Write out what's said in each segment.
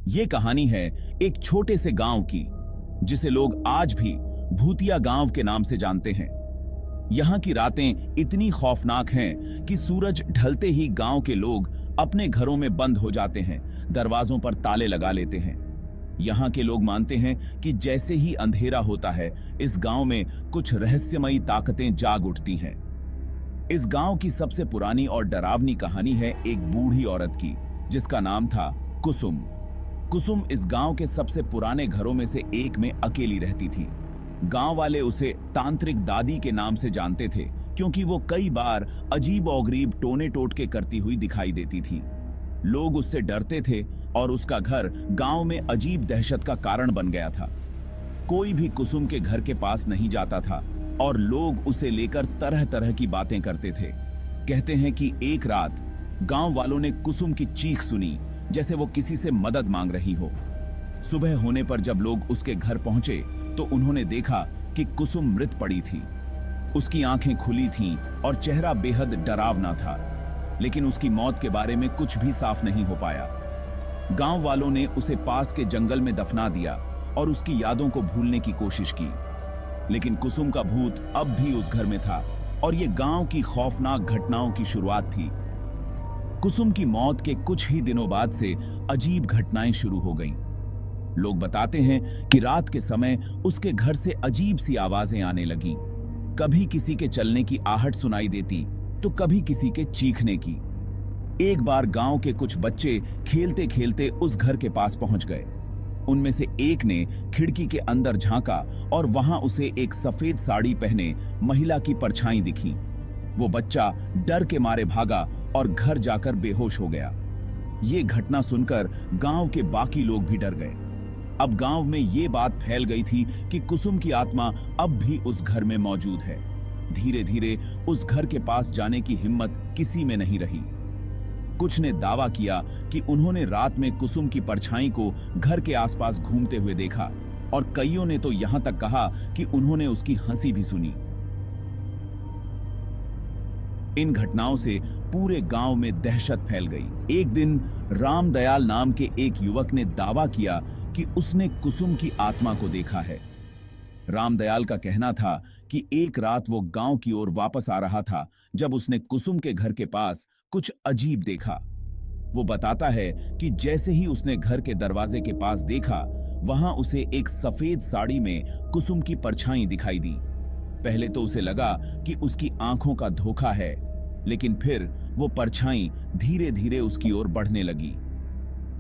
ये कहानी है एक छोटे से गांव की, जिसे लोग आज भी भूतिया गांव के नाम से जानते हैं। यहाँ की रातें इतनी खौफनाक हैं कि सूरज ढलते ही गांव के लोग अपने घरों में बंद हो जाते हैं, दरवाजों पर ताले लगा लेते हैं। यहाँ के लोग मानते हैं कि जैसे ही अंधेरा होता है, इस गांव में कुछ रहस्यमयी ताकतें जाग उठती हैं। इस गांव की सबसे पुरानी और डरावनी कहानी है एक बूढ़ी औरत की, जिसका नाम था कुसुम। कुसुम इस गांव के सबसे पुराने घरों में से एक में अकेली रहती थी। गांव वाले उसे तांत्रिक दादी के नाम से जानते थे, क्योंकि वो कई बार अजीब औगरीब टोने टोटके करती हुई दिखाई देती थी। लोग उससे डरते थे और उसका घर गांव में अजीब दहशत का कारण बन गया था। कोई भी कुसुम के घर के पास नहीं जाता था और लोग उसे लेकर तरह तरह की बातें करते थे। कहते हैं कि एक रात गांव वालों ने कुसुम की चीख सुनी, जैसे वो किसी से मदद मांग रही हो। सुबह होने पर जब लोग उसके घर पहुंचे तो उन्होंने देखा कि कुसुम मृत पड़ी थी। उसकी आंखें खुली थीं और चेहरा बेहद डरावना था, लेकिन उसकी मौत के बारे में कुछ भी साफ नहीं हो पाया। गांव वालों ने उसे पास के जंगल में दफना दिया और उसकी यादों को भूलने की कोशिश की, लेकिन कुसुम का भूत अब भी उस घर में था और ये गांव की खौफनाक घटनाओं की शुरुआत थी। कुसुम की मौत के कुछ ही दिनों बाद से अजीब घटनाएं शुरू हो गईं। लोग बताते हैं कि रात के समय उसके घर से अजीब सी आवाजें आने लगीं। कभी किसी के चलने की आहट सुनाई देती तो कभी किसी के चीखने की। एक बार गांव के कुछ बच्चे खेलते खेलते उस घर के पास पहुंच गए। उनमें से एक ने खिड़की के अंदर झांका और वहां उसे एक सफेद साड़ी पहने महिला की परछाई दिखी। वो बच्चा डर के मारे भागा और घर जाकर बेहोश हो गया। ये घटना सुनकर गांव के बाकी लोग भी डर गए। अब गांव में ये बात फैल गई थी कि कुसुम की आत्मा अब भी उस घर में मौजूद है। धीरे धीरे उस घर के पास जाने की हिम्मत किसी में नहीं रही। कुछ ने दावा किया कि उन्होंने रात में कुसुम की परछाई को घर के आसपास घूमते हुए देखा, और कईयों ने तो यहां तक कहा कि उन्होंने उसकी हंसी भी सुनी। इन घटनाओं से पूरे गांव में दहशत फैल गई। एक दिन रामदयाल नाम के एक युवक ने दावा किया कि उसने कुसुम की आत्मा को देखा है। रामदयाल का कहना था कि एक रात वो गांव की ओर वापस आ रहा था जब उसने कुसुम के घर के पास कुछ अजीब देखा। वो बताता है कि जैसे ही उसने घर के दरवाजे के पास देखा, वहां उसे एक सफेद साड़ी में कुसुम की परछाई दिखाई दी। पहले तो उसे लगा कि उसकी आंखों का धोखा है, लेकिन फिर वो परछाई धीरे धीरे उसकी ओर बढ़ने लगी।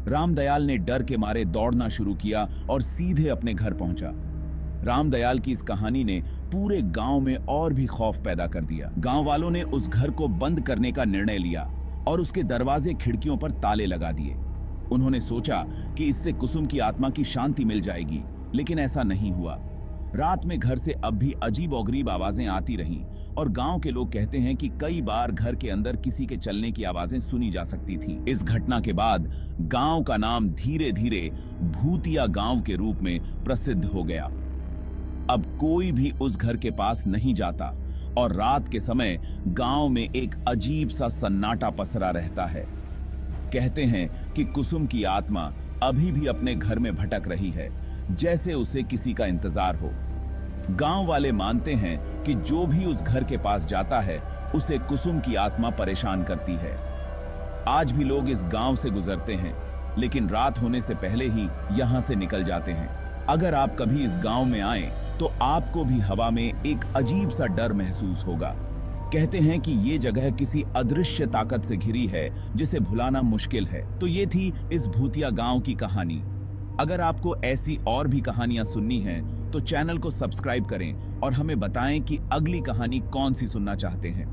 रामदयाल ने डर के मारे दौड़ना शुरू किया और सीधे अपने घर पहुंचा। रामदयाल की इस कहानी ने पूरे गांव में और भी खौफ पैदा कर दिया। गांव वालों ने उस घर को बंद करने का निर्णय लिया और उसके दरवाजे खिड़कियों पर ताले लगा दिए। उन्होंने सोचा कि इससे कुसुम की आत्मा की शांति मिल जाएगी, लेकिन ऐसा नहीं हुआ। रात में घर से अब भी अजीब औगरीब आवाजें आती रहीं और गांव के लोग कहते हैं कि कई बार घर के अंदर किसी के चलने की आवाजें सुनी जा सकती थीं। इस घटना के बाद गांव का नाम धीरे धीरे भूतिया गांव के रूप में प्रसिद्ध हो गया। अब कोई भी उस घर के पास नहीं जाता और रात के समय गांव में एक अजीब सा सन्नाटा पसरा रहता है। कहते हैं कि कुसुम की आत्मा अभी भी अपने घर में भटक रही है, जैसे उसे किसी का इंतजार हो। गांव वाले मानते हैं कि जो भी उस घर के पास जाता है, उसे कुसुम की आत्मा परेशान करती है। आज भी लोग इस गांव से गुजरते हैं, लेकिन रात होने से पहले ही यहां से निकल जाते हैं। अगर आप कभी इस गांव में आए तो आपको भी हवा में एक अजीब सा डर महसूस होगा। कहते हैं कि ये जगह किसी अदृश्य ताकत से घिरी है, जिसे भुलाना मुश्किल है। तो ये थी इस भूतिया गांव की कहानी। अगर आपको ऐसी और भी कहानियां सुननी हैं, तो चैनल को सब्सक्राइब करें और हमें बताएं कि अगली कहानी कौन सी सुनना चाहते हैं।